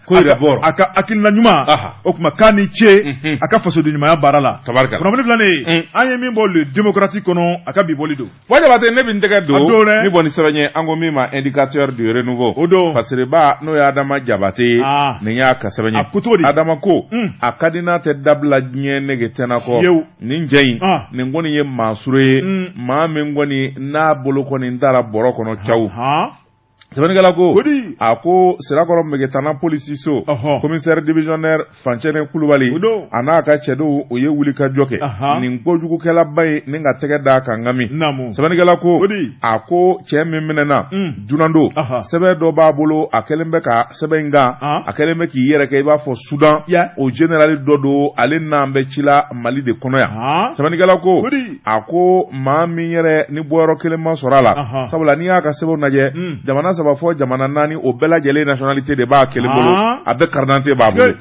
ko d'abord a ka hakilina ɲuman o kuma k'a ni ce a ka fasoden ɲumanya baara la kunnafoni filanan an ye min bɔ le démocratique kɔnɔ a ka bi bɔli don Jabate ne bɛ n tɛgɛ don ni bɔ ni sɛbɛn ye an ko min ma indicateur du renouveau o don Fasiriba n'o ye Adama Jabate nin y'a ka sɛbɛn ye a ko cogo di Adama ko a ka di n'a tɛ dabila diɲɛ nege tɛna kɔ nin cɛ in nin kɔni ye Mansuru ye maa min kɔni n'a bolo kɔni taara bɔrɔ kɔnɔ cawu sɛbɛnnikɛla ko a ko Sirakɔrɔ Megetana polisi so commissaire divisionnaire Fancɛnɛ Kulubali a n'a ka cɛdenw o ye wulikajɔ kɛ nin kojugukɛlaba ye ni ka tɛgɛ d'a kan ŋami sɛbɛnnikɛla ko a ko cɛ min minɛna Dunando sɛbɛn dɔ b'a bolo a kɛlen bɛ ka sɛbɛn in kan a kɛlen bɛ k'i yɛrɛ kɛ i b'a fɔ Sudan o général dɔ don ale n'an bɛ ci la Mali de kɔnɔ yan sɛbɛnnikɛla ko a ko maa min yɛrɛ ni bɔyɔrɔ kelen ma sɔrɔ a la sabula n'i y'a ka sɛbɛnw lajɛ jamana saba fɔ jamana naani o bɛɛ lajɛlen nationalité de b'a kelen bolo a bɛɛ carte d'identité b'a bolo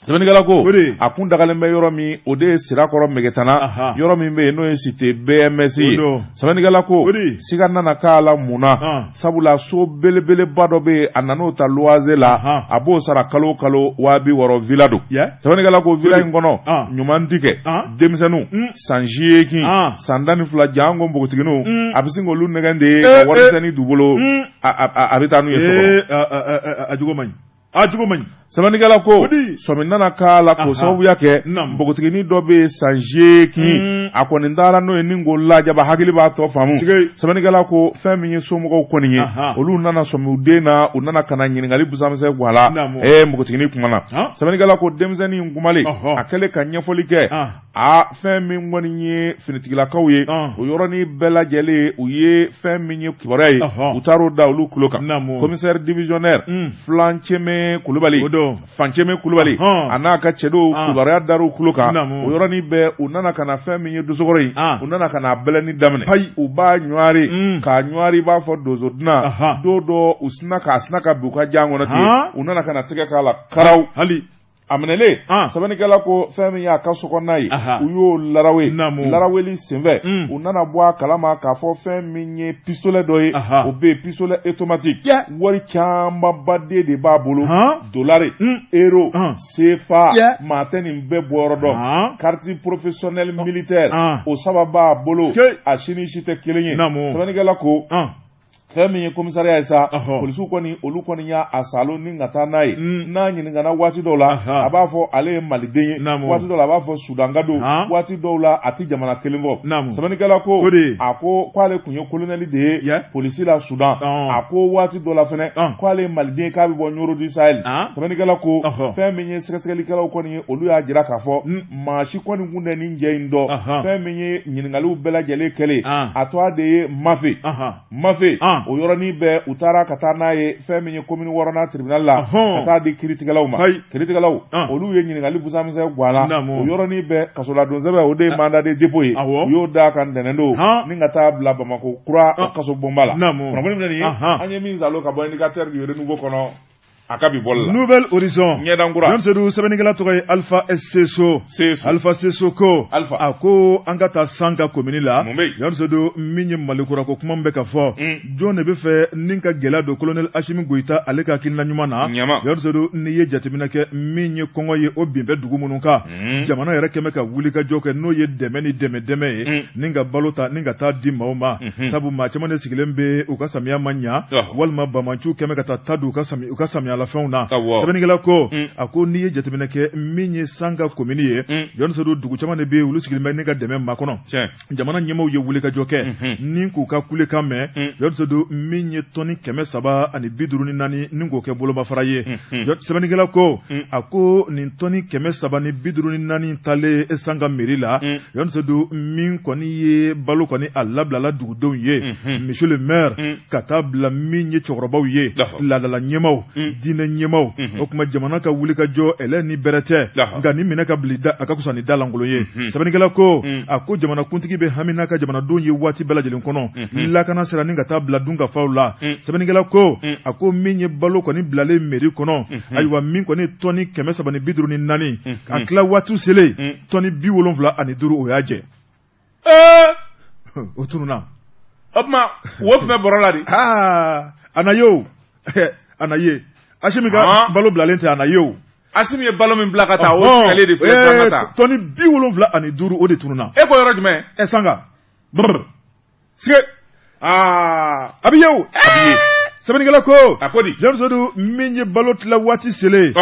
sɛbɛnnikɛla ko a kun dagalen bɛ yɔrɔ min o de ye Sirakɔrɔ Megetana yɔrɔ min bɛ yen n'o ye cité BMS ye sɛbɛnnikɛla ko siga nana k'a la mun na sabula so belebeleba dɔ bɛ yen a nan'o ta loyer la a b'o sara kalo o kalo 60,000 villa don sɛbɛnnikɛla ko villa in kɔnɔ ɲuman ti kɛ denmisɛnninw san 8 san 12 jan ko npogotigininw a bɛ sin k'olu nɛgɛn de ye ka warimisɛnnin d'u bolo a bɛ taa n'u ye so kɔnɔ a jogo man ɲi sɛbɛnnikɛla ko sɔmi nana k'a la k'o sababuya kɛ npogotiginin dɔ bɛ san 8 a kɔni taara n'o ye ni ko lajaba hakili b'a tɔ faamu sɛbɛnnikɛla ko fɛn min ye somɔgɔw kɔni ye olu nana sɔmi u den na u nana ka na ɲininkali busamisɛn gun a la npogotiginin kumana sɛbɛnnikɛla ko denmisɛnnin in kumalen a kɛlen ka ɲɛfɔli kɛ fɛn min kɔni ye finitigilakaw ye o yɔrɔnin bɛɛ lajɛlen u ye fɛn min ye kibaruya ye u taar'o da olu tulo kan commissaire divisionnaire Flancɛmɛ Kulubali Fancɛmɛ Kulubali a n'a ka cɛdenw kibaruya dar'u tulo kan o yɔrɔnin bɛɛ u nana ka na fɛn min ye dosokɔrɔ in u nana ka na bɛlɛnni daminɛ u b'a ɲɔwari k'a ɲɔwari i b'a fɔ donso dunan don dɔ u sina ka bin u ka jan kɔnɔ ten u nana ka na tɛgɛ k'a la karaw amenele sɛbɛnnikɛla ko fɛn min y'a ka sokɔnɔna ye u y'o larawe laraweli senfɛ u nana bɔ a kalama k'a fɔ fɛn min ye pistolet dɔ ye o bɛ yen pistolet automatique wari camanbaden de b'a bolo dolari euro CFA maa tɛ nin bɛɛ bɔyɔrɔ dɔn carte professionnelle militaire o sababu b'a bolo a si ni si tɛ kelen ye sɛbɛnnikɛla ko fɛn min ye commissariat ye sa polisiw kɔni olu kɔni y'a salo ni ka taa n'a ye n'a ɲininkana waati dɔw la a b'a fɔ ale ye maliden ye waati dɔw la a b'a fɔ sudanga don waati dɔw la a ti jamana kelen fɔ sɛbɛnnikɛla ko a ko k'ale kun ye colonel de ye polisi la Sudan a ko waati dɔw la fɛnɛ k'ale ye maliden ye k'a bɛ bɔ Nyoro du Sahel sɛbɛnnikɛla ko fɛn min ye sɛgɛsɛgɛlikɛlaw kɔni ye olu y'a jira k'a fɔ maa si kɔni kun tɛ nin cɛ in dɔn fɛn min ye ɲininkaliw bɛɛ lajɛlen kɛlen a tɔ de ye Mafe o yɔrɔnin bɛɛ u taara ka taa n'a ye fɛn min ye commune wɔɔrɔnan tribunal la ka taa di kiiritigɛlaw ma kiiritigɛlaw olu ye ɲininkali busamisɛn guala o yɔrɔnin bɛɛ kasoladon sɛbɛn o de ye mandat de dépôt ye u y'o d'a kan ntɛnɛndon ni ka taa bila Bamako kura kaso bonba la kunnafoni min ye an ye min salo ka bɔ indicateur du renouveau kɔnɔ a ka bi bɔli la Nouvel Horizon ɲɛdankura Seydou sɛbɛnnikɛla tɔgɔ ye Alpha Seso Alpha Seso ko a ko an ka taa Sanka commune la Seydou min ye Malikura ko kuma bɛ ka fɔ jɔn de bɛ fɛ ni ka gɛlɛya don colonel Ashimi Goïta ale ka hakilina ɲuman na Seydou n'i ye jateminɛ kɛ min ye kɔngɔ ye o bin bɛ dugu minnu kan jamana yɛrɛ kɛmɛ ka wuli ka jɔ kɛ n'o ye dɛmɛ ni dɛmɛ ye ni ka balo ta ni ka taa di maaw ma sabu maa caman de sigilen bɛ u ka samiya ma ɲa walima bamanciw kɛmɛ ka taa du u ka samiya la fɛnw na sɛbɛnnikɛla ko a ko n'i ye jateminɛ kɛ min ye Sanka commune ye Seydou dugu caman de bɛ olu sigilen bɛ ni ka dɛmɛ ma kɔnɔ jamana ɲɛmaaw ye wuli ka jɔ kɛ ni k'u ka kulekan mɛn Seydou min ye tɔni 354 ni k'o kɛ bolomafara ye sɛbɛnnikɛla ko a ko nin tɔni 354 talen Sanka mairie la Seydou min kɔni ye balo kɔni a labilala dugudenw ye monsieur le maire ka taa bila min ye cɛkɔrɔbaw ye laadala ɲɛmaaw diinɛ ɲɛmaaw o kuma jamana ka wuli ka jɔ ɛlɛ ni bɛrɛ tɛ nka ni minɛ ka bili a ka kusa ni dalankolon ye sɛbɛnnikɛla ko a ko jamanakuntigi bɛ hami n'a ka jamanadenw ye waati bɛɛ lajɛlen kɔnɔ lakana sera ni ka taa bila dunkafaw la sɛbɛnnikɛla ko a ko min ye balo kɔni bilalen mairie kɔnɔ ayiwa min kɔni tɔni 354 a tila waatiw selen tɔni 75 o y'a jɛ o tununna o tuma wo tun bɛ bɔrɔ la de a na ye o a na ye Ashimi ka balo bilalen tɛ a na ye o Ashimi ye balo min bila ka taa o sigalen de filɛ Sanka ta tɔni 75 o de tununna e ko yɔrɔ jumɛn Sanka sige a bɛ ye o sɛbɛnnikɛla ko a ko di Seydou min ye balo tila waati selen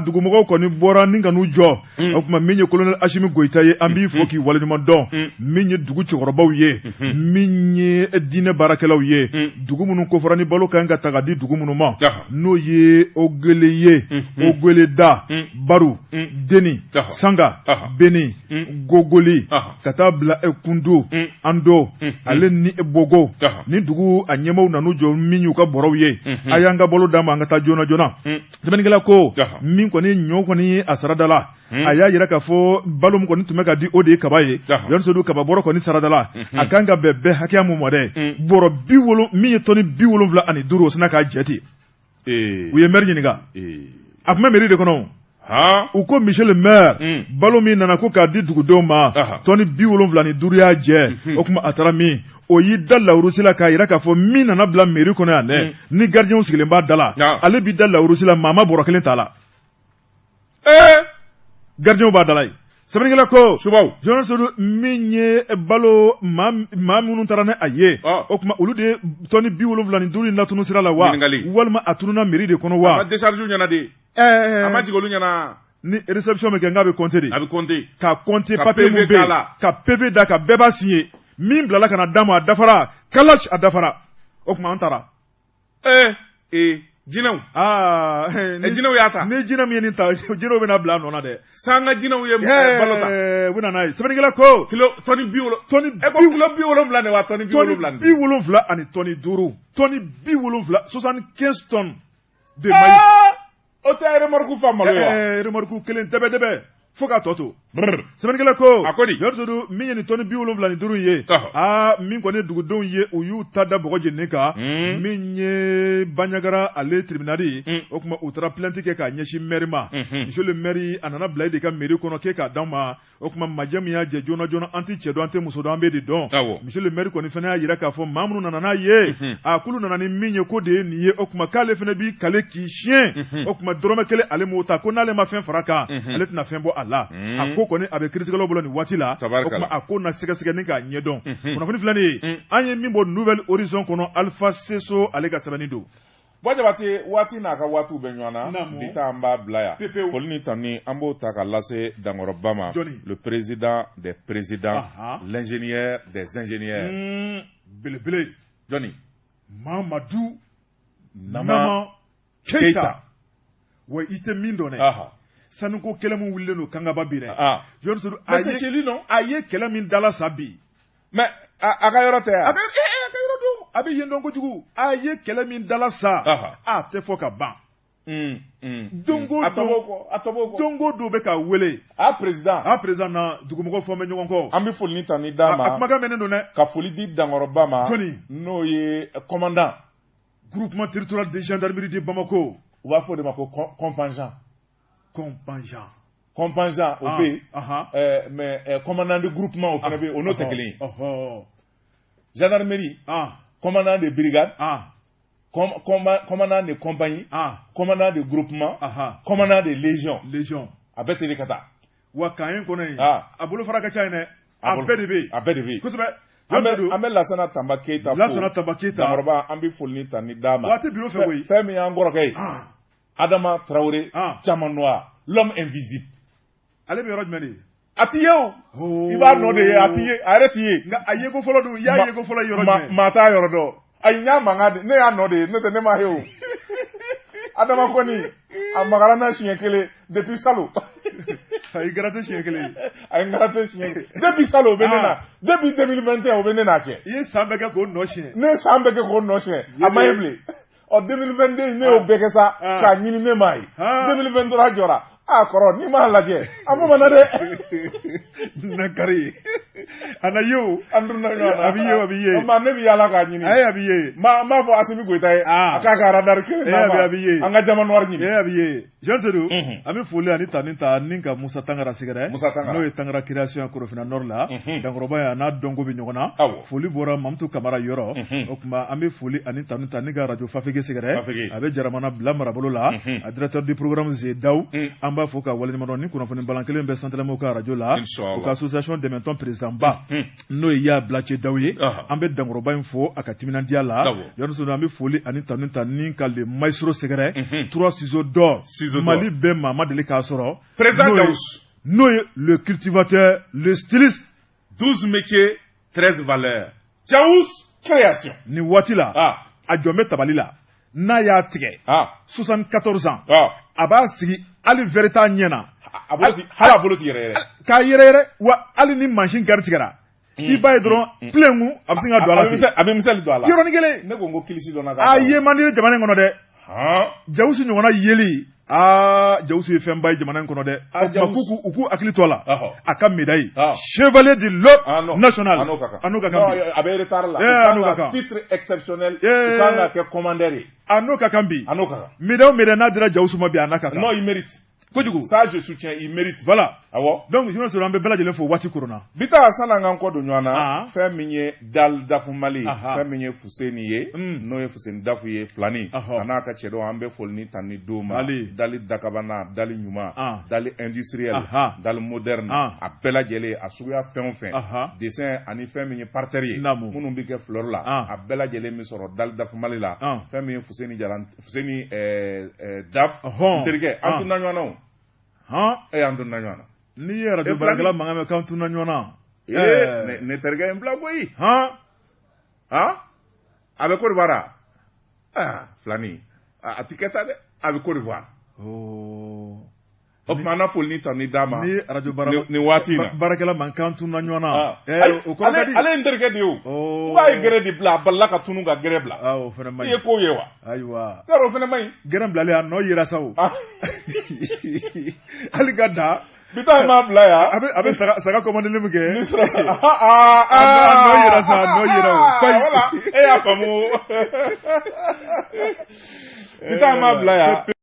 dugumɔgɔw kɔni bɔra ni ka n'u jɔ o kuma min ye colonel Ashimi Goïta ye an b'i fɔ k'i waleɲuman dɔn min ye dugu cɛkɔrɔbaw ye min ye diinɛ baarakɛlaw ye dugu minnu kofɔra ni balo kan ka ta ka di dugu minnu ma n'o ye Ogele ye Ogele da Baru Deni Sanga Beni Gogoli ka taa bila Kundu Ando ale ni Bogo ni dugu a ɲɛmaaw nanu jɔ min y'u ka bɔrɔw ye a y'an ka balo d'a ma an ka taa joona joona sɛbɛnnikɛla ko min kɔni ɲɔ kɔni a sarada la a y'a yira k'a fɔ balo min kɔni tun bɛ ka di o de ye kaba ye Seydou kaba bɔrɔ kɔni sarada la a kan ka bɛn bɛɛ hakɛya mun ma dɛ bɔrɔ 70 min ye tɔni 75 o sina k'a jɛ ten u ye maire ɲininka a tun bɛ mairie de kɔnɔ u ko monsieur le maire balo min nana ko k'a di dugudenw ma tɔni 75 y'a jɛ o kuma a taara min o y'i da lawurusi la k'a yira k'a fɔ min nana bila mairie kɔnɔ yan dɛ ni gardien sigilen b'a da la ale b'i da lawurusi la maa ma bɔrɔ kelen t'a la gardien b'a da la yen sɛbɛnnikɛla ko Seydou min ye balo maa minnu taara ni a ye o kuma olu de tɔni 75 in latunu sira la wa walima a tununa mairie de kɔnɔ wa a ma décharge ɲɛna de a ma jigin olu ɲɛna ni réception min kɛ n k'a bɛ compter de a bɛ compter ka compter papier mun bɛ yen ka PV da ka bɛɛ b'a signé min bilala ka na d'a ma a dafara kalash a dafara o kuma an taara jinɛw jinɛw y'a ta ni jinɛ min ye nin ta jinɛw bɛna bila a nɔ na dɛ Sanka jinɛw ye balo ta u bɛ na n'a ye sɛbɛnnikɛla ko tɔni 70 e ko kilo 70 de wa tɔni 70 70 ani tɔni 5 tɔni 70 75 tonnes de maïs o tɛ remorque fa malo ye remorque kelen dɛbɛ fo ka tɔ to sɛbɛnnikɛla ko yɔrɔsodu min ye nin tɔni 75 ye min kɔni dugudenw ye u y'u ta da bɔgɔ jenini kan min ye Bandiagara ale tribunali o kuma u taara plainte kɛ k'a ɲɛsin maire ma monsieur le maire a nana bila de ka mairie kɔnɔ k'e k'a d'anw ma o kuma majɛ min y'a jɛ joona joona an tɛ cɛ dɔn an tɛ muso dɔn an bɛ de dɔn monsieur le maire kɔni fana y'a yira k'a fɔ maa minnu nana n'a ye a kulu nana ni min ye ko de ye nin ye o kuma k'ale fana bi kale k'i siɲɛ o kuma dɔrɔmɛ kelen ale m'o ta ko n'ale ma fɛn fara kan ale tɛna fɛn bɔ a la a ko kɔni a bɛ kiiritigɛlaw bolo nin waati la o kuma a ko na sɛgɛsɛgɛ ni k'a ɲɛdɔn kunnafoni filɛ nin ye an ye min bɔ Nouvelle Horizon kɔnɔ Alpha Seso ale ka sɛbɛnni don Jabate waati n'a ka waatiw bɛ ɲɔgɔn na bi ta an b'a bila yan foli ni tani an b'o ta ka lase Dankɔrɔba ma le président des présidents l'ingénieur des ingénieurs belebele Johnny Mamadou Nama Keita wa i tɛ min dɔn dɛ sanuko kɛlɛ min wulilen don kangaba bi dɛ Jɔn a ye kɛlɛ min dala sa bi mais a ka yɔrɔ tɛ yan a bɛ yen dɔn kojugu a ye kɛlɛ min dala sa a tɛ fɔ ka ban dongo don bɛ ka wele a président na dugumɔgɔ fɔ bɛ ɲɔgɔn kɔ an bɛ foli ni tani d'a ma a kumakan bɛ ne don dɛ ka foli di Dankɔrɔba ma n'o ye commandant groupement territorial de gendarmerie de Bamako u b'a fɔ o de ma ko contingent o bɛ yen mais commandant de groupement o fana bɛ yen o n'o tɛ kelen ye gendarmerie commandant de brigade commandant de compagnie commandant de groupement commandant de légion a bɛɛ tɛ de ka taa wa kan ye kɔnɔ yen a bolofara ka ca yen dɛ a bɛɛ de bɛ yen kosɛbɛ an bɛ Lansana Tamba Keita Dankɔrɔba an bɛ foli ni tani d'a ma waati biro fɛ koyi fɛn min y'an kɔrɔkɛ ye Adama Traoré Diamant Noir l'homme invisible ale bɛ yɔrɔ jumɛn de ye a ti ye o i b'a nɔ de ye a ti ye a yɛrɛ ti ye nka a yeko fɔlɔ dun y'a yeko fɔlɔ yɔrɔ jumɛn maa t'a yɔrɔ dɔn ayi n y'a mankan de ne y'a nɔ de ye n'o tɛ ne m'a ye o Adama kɔni a magara n'a siɲɛ kelen depuis salon a ye gratte siɲɛ kelen a ye gratte siɲɛ kelen depuis salon o bɛ ne na depuis 2021 o bɛ ne n'a cɛ i ye san bɛɛ kɛ k'o nɔ siɲɛ ne ye san bɛɛ kɛ k'o nɔ siɲɛ a ma ye bilen ɔ 2022 ne y'o bɛɛ kɛ sa k'a ɲini ne m'a ye 2023 jɔra a kɔrɔ n'i m'a lajɛ an b'o mana dɛ nakari a na ye o an dun na ɲɔgɔn na a b'i ye a b'i ye maa ne bɛ yaala k'a ɲini a b'i ye n b'a fɔ Asimi Goyita ye a k'a ka radar kelen d'a ma a b'i ye an ka Diamant Noir ɲini a b'i ye Jean Seydou an bɛ foli ani tani ta ni ka Musa Tangara sɛgɛrɛ n'o ye Tangara création Korofina Nord la Dankɔrɔba ye a n'a dɔnko bɛ ɲɔgɔn na foli bɔra Mamutu Kamara yɔrɔ o tuma an bɛ foli ani tani ta ni ka radio Fafege sɛgɛrɛ a bɛ Jaramana bila marabolo la a directeur du programme Zedaw an b'a fɔ ka waleɲuman dɔn ni kunnafoni balan kelen bɛ santelɛmɛw ka radio la u ka association dɛmɛtɔn président ba n'o ye Yaya Blache Daw ye an bɛ Dankɔrɔba in fo a ka timinadiya la yɔrɔ an bɛ foli ani tani ta ni ka le maestro sɛgɛrɛ 3 ciseaux d'or Mali bɛɛ maa ma deli k'a sɔrɔ président Gauss n'o ye le cultivateur le styliste 12 métiers 13 valeurs Gauss création nin waati la a jɔn bɛ tabali la n'a y'a tigɛ 74 ans a b'a sigi hali verre t'a ɲɛ na hali a bolo ti yɛrɛ k'a yɛrɛ wa hali ni mansin gari tigɛra i b'a ye dɔrɔn plein kun a bɛ sin ka don a la ten a bɛ misali don a la yɔrɔnin kelen ne ko n ko kilisi dɔ na a ye man di jamana in kɔnɔ dɛ Jawusu ɲɔgɔnna yeli Jawusu ye fɛnba ye jamana in kɔnɔ dɛ u k'u hakili to a la a ka médaille chevalier de l'ordre national a n'o ka kan a bɛ retard la titre exceptionnel u kan ka kɛ commandeur ye a n'o ka kan bi a n'o ka kan médaille o médaille n'a dira Jawusu ma bi a n'a ka kan non il mérite kojugu ça je soutiens il mérite voilà awɔ donc je me souviens an bɛ bɛɛ lajɛlen fo waati korona bi ta sani an k'an kɔ don ɲɔgɔn na fɛn min ye Dal Dafu Mali fɛn min ye Fuseni ye n'o ye Fuseni Dafu ye Filani a n'a ka cɛ dɔw an bɛ foli ni tani d'o ma Dali Dakabana Dali ɲuman Dali industriel Dali moderne a bɛɛ lajɛlen a suguya fɛn o fɛn dessin ani fɛn min ye parterre ye minnu bɛ kɛ fleur la a bɛɛ lajɛlen bɛ sɔrɔ Dali Dafu Mali la fɛn min ye Fuseni Daf n terikɛ an tun na ɲɔgɔn na o an tun na ɲɔgɔn na n'i ye radio baarakɛla mankan mɛn k'an tun na ɲɔgɔn na ne terikɛ in bila koyi a bɛ Côte d'Ivoire Filani a ti kɛ tan dɛ a bɛ Côte d'Ivoire o tuma an na foli ni tani d'a ma ni radio nin waati in na baarakɛla mankan tun na ɲɔgɔn na o kɔrɔ ka di ale ye n terikɛ de ye o k'a ye gɛrɛ de bila a balila ka tunu ka gɛrɛ bila o fana man ɲi i ye ko ye wa ayiwa yɔrɔ o fana man ɲi gɛrɛ bilalen a nɔ yera sa o hali ka da Bitan ma bila ya. A bɛ saga commandé min kɛ. Ni sera. N'o yera sa, n'o yera o. Voilà. E y'a faamu. Bitan ma bila ya.